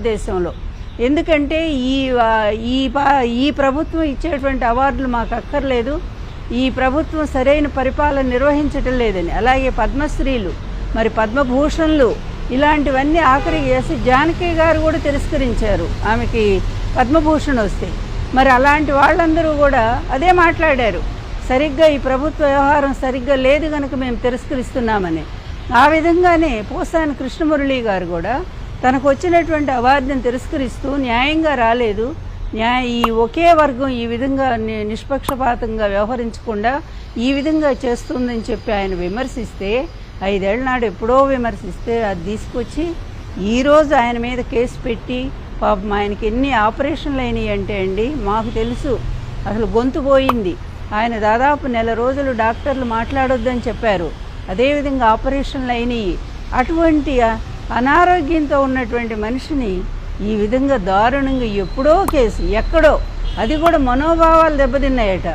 భారతదేశంలో. ఎందుకంటే ఈ ప్రభుత్వం ఇచ్చేటువంటి అవార్డులు మాకు అక్కర్లేదు, ఈ ప్రభుత్వం సరైన పరిపాలన నిర్వహించటం లేదని. అలాగే పద్మశ్రీలు, మరి పద్మభూషణ్లు ఇలాంటివన్నీ ఆఖరికి ఎస్ జానకి గారు కూడా తిరస్కరించారు ఆమెకి పద్మభూషణ్ వస్తే. మరి అలాంటి వాళ్ళందరూ కూడా అదే మాట్లాడారు, సరిగ్గా ఈ ప్రభుత్వ వ్యవహారం సరిగ్గా లేదు కనుక మేము తిరస్కరిస్తున్నామని. ఆ విధంగానే పోసాని కృష్ణమురళి గారు కూడా తనకు వచ్చినటువంటి అవార్డును తిరస్కరిస్తూ న్యాయంగా రాలేదు, ఈ ఒకే వర్గం ఈ విధంగా నిష్పక్షపాతంగా వ్యవహరించకుండా ఈ విధంగా చేస్తుందని చెప్పి ఆయన విమర్శిస్తే, 5 ఏళ్ల నాడు ఎప్పుడో విమర్శిస్తే అది తీసుకొచ్చి ఈరోజు ఆయన మీద కేసు పెట్టి పాపం ఆయనకి ఎన్ని ఆపరేషన్లు అయినాయి అంటే అండి మాకు తెలుసు, అసలు గొంతు పోయింది. ఆయన దాదాపు నెల రోజులు డాక్టర్లు మాట్లాడొద్దని చెప్పారు, అదేవిధంగా ఆపరేషన్లు అయినాయి. అటువంటి అనారోగ్యంతో ఉన్నటువంటి మనిషిని ఈ విధంగా దారుణంగా ఎప్పుడో కేసు ఎక్కడో, అది కూడా మనోభావాలు దెబ్బతిన్నాయట.